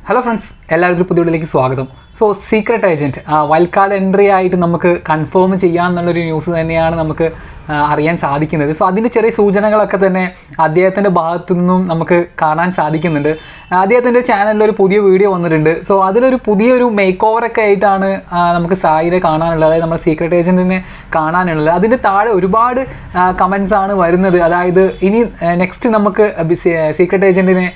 Hello friends, എല്ലാവർക്കും പുതിയ വീഡിയോയിലേക്ക് സ്വാഗതം. So secret agent wild card entry ആയിട്ട് നമുക്ക് കൺഫേം ചെയ്യാമെന്നുള്ളൊരു ന്യൂസ് തന്നെയാണ് നമുക്ക് അറിയാൻ സാധിക്കുന്നത്. സോ അതിൻ്റെ ചെറിയ സൂചനകളൊക്കെ തന്നെ അദ്ദേഹത്തിൻ്റെ ഭാഗത്തു നിന്നും നമുക്ക് കാണാൻ സാധിക്കുന്നുണ്ട്. അദ്ദേഹത്തിൻ്റെ ചാനലിൽ ഒരു പുതിയ വീഡിയോ വന്നിട്ടുണ്ട്. സോ അതിലൊരു പുതിയൊരു മേക്ക് ഓവറൊക്കെ ആയിട്ടാണ് നമുക്ക് സായിനെ കാണാനുള്ളത്, അതായത് നമ്മുടെ സീക്രട്ട് ഏജൻറ്റിനെ കാണാനുള്ളത്. അതിൻ്റെ താഴെ ഒരുപാട് കമൻസ് ആണ് വരുന്നത്. അതായത് ഇനി നെക്സ്റ്റ് നമുക്ക് സീക്രട്ട് ഏജൻറ്റിനെ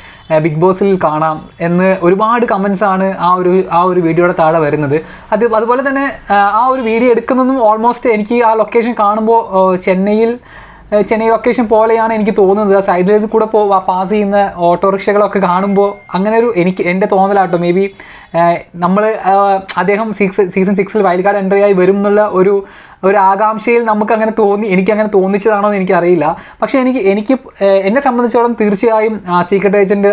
ബിഗ് ബോസിൽ കാണാം എന്ന് ഒരുപാട് കമൻസ് ആണ് ആ ഒരു വീഡിയോയുടെ താഴെ വരുന്നത്. അതുപോലെ തന്നെ ആ ഒരു വീഡിയോ എടുക്കുന്നതും ഓൾമോസ്റ്റ് എനിക്ക് ആ ലൊക്കേഷൻ കാണുമ്പോൾ ചെന്നൈ ലൊക്കേഷൻ പോലെയാണ് എനിക്ക് തോന്നുന്നത്. ആ സൈഡിൽ കൂടെ പാസ് ചെയ്യുന്ന ഓട്ടോറിക്ഷകളൊക്കെ കാണുമ്പോൾ അങ്ങനെ ഒരു എൻ്റെ തോന്നലാട്ടോ. മേ ബി അദ്ദേഹം സീസൺ 6 വൈൽഡ് കാർഡ് എൻട്രി ആയി വരും എന്നുള്ള ഒരു ആകാംക്ഷയിൽ എനിക്കങ്ങനെ തോന്നിച്ചതാണോ എന്ന് എനിക്കറിയില്ല. പക്ഷേ എന്നെ സംബന്ധിച്ചോളം തീർച്ചയായും സീക്രട്ട് ഏജൻറ്റ്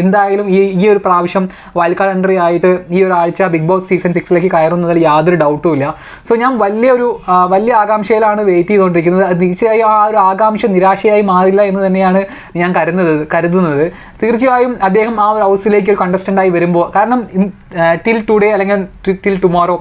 എന്തായാലും ഈ ഒരു പ്രാവശ്യം വൈൽഡ് കാർഡ് എൻട്രി ആയിട്ട് ഈ ഒരാഴ്ച ബിഗ് ബോസ് സീസൺ 6 കയറുന്നതിൽ യാതൊരു ഡൗട്ടും ഇല്ല. സോ ഞാൻ വലിയ ആകാംക്ഷയിലാണ് വെയിറ്റ് ചെയ്തുകൊണ്ടിരിക്കുന്നത്. അത് തീർച്ചയായും ആ ഒരു ആകാംക്ഷ നിരാശയായി മാറില്ല എന്ന് തന്നെയാണ് ഞാൻ കരുതുന്നത്. തീർച്ചയായും അദ്ദേഹം ആ ഒരു ഹൗസിലേക്ക് ഒരു കണ്ടസ്റ്റൻ്റായി വരുമ്പോൾ, കാരണം ടിൽ ടുഡേ അല്ലെങ്കിൽ ടിൽ ടുമോറോ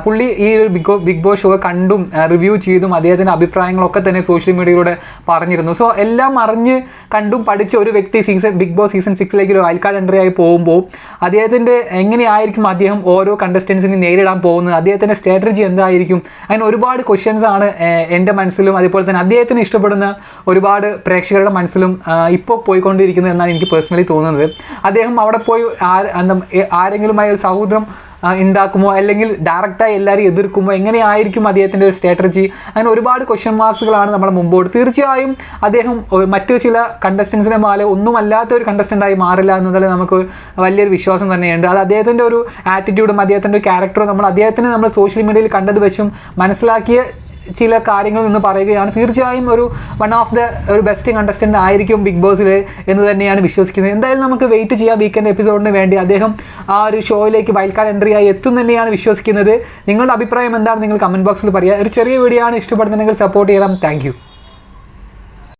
പുള്ളി ഈ ഒരു ബിഗ് ബോസ് ഷോ കണ്ടും റിവ്യൂ ചെയ്തും അദ്ദേഹത്തിൻ്റെ അഭിപ്രായങ്ങളൊക്കെ തന്നെ സോഷ്യൽ മീഡിയയിലൂടെ പറഞ്ഞിരുന്നു. സോ എല്ലാം അറിഞ്ഞ് കണ്ടും പഠിച്ച ഒരു വ്യക്തി ബിഗ് ബോസ് സീസൺ 6 ഒരു വൈൽഡ് കാർഡ് എൻട്രി ആയി പോകുമ്പോൾ അദ്ദേഹത്തിൻ്റെ എങ്ങനെയായിരിക്കും അദ്ദേഹം ഓരോ കണ്ടസ്റ്റൻസിനെ നേരിടാൻ പോകുന്നത്, അദ്ദേഹത്തിൻ്റെ സ്ട്രാറ്റജി എന്തായിരിക്കും, അങ്ങനെ ഒരുപാട് ക്വസ്റ്റ്യൻസ് ആണ് എൻ്റെ മനസ്സിലും അതുപോലെ തന്നെ അദ്ദേഹത്തിന് ഇഷ്ടപ്പെടുന്ന ഒരുപാട് പ്രേക്ഷകരുടെ മനസ്സിലും ഇപ്പോൾ പോയിക്കൊണ്ടിരിക്കുന്നത് എന്നാണ് എനിക്ക് പേഴ്സണലി തോന്നുന്നത്. അദ്ദേഹം അവിടെ പോയി ആരെങ്കിലുമായി ഒരു സൗഹൃദം ഉണ്ടാക്കുമോ, അല്ലെങ്കിൽ ഡയറക്റ്റായി എല്ലാവരും എതിർക്കുമോ, എങ്ങനെയായിരിക്കും അദ്ദേഹത്തിൻ്റെ ഒരു സ്ട്രാറ്റജി, അങ്ങനെ ഒരുപാട് ക്വസ്റ്റ്യൻ മാർക്സുകളാണ് നമ്മുടെ മുമ്പോട്ട്. തീർച്ചയായും അദ്ദേഹം മറ്റു ചില കണ്ടസ്റ്റൻസിനെ പോലെ ഒന്നുമല്ലാത്ത ഒരു കണ്ടസ്റ്റൻ്റായി മാറില്ല എന്നതിൽ നമുക്ക് വലിയൊരു വിശ്വാസം തന്നെയുണ്ട്. അത് അദ്ദേഹത്തിൻ്റെ ഒരു ആറ്റിറ്റ്യൂഡും അദ്ദേഹത്തിൻ്റെ ഒരു ക്യാരക്ടറും നമ്മൾ സോഷ്യൽ മീഡിയയിൽ കണ്ടത് വെച്ചും മനസ്സിലാക്കിയ ചില കാര്യങ്ങൾ നിന്ന് പറയുകയാണ്. തീർച്ചയായും വൺ ഓഫ് ഒരു ബെസ്റ്റ് കണ്ടസ്റ്റൻ്റ് ആയിരിക്കും ബിഗ് ബോസിൽ എന്ന് തന്നെയാണ് വിശ്വസിക്കുന്നത്. എന്തായാലും നമുക്ക് വെയിറ്റ് ചെയ്യാം വീക്കെൻഡ് എപ്പിസോഡിന് വേണ്ടി. അദ്ദേഹം ആ ഒരു ഷോയിലേക്ക് വൈൽഡ് കാർഡ് എൻട്രി ആയി എത്തും തന്നെയാണ് വിശ്വസിക്കുന്നത്. നിങ്ങളുടെ അഭിപ്രായം എന്താണ് നിങ്ങൾ കമൻറ്റ് ബോക്സിൽ പറയുക. ഒരു ചെറിയ വീഡിയോ ആണ്, ഇഷ്ടപ്പെടുന്നുണ്ടെങ്കിൽ സപ്പോർട്ട് ചെയ്യണം. താങ്ക്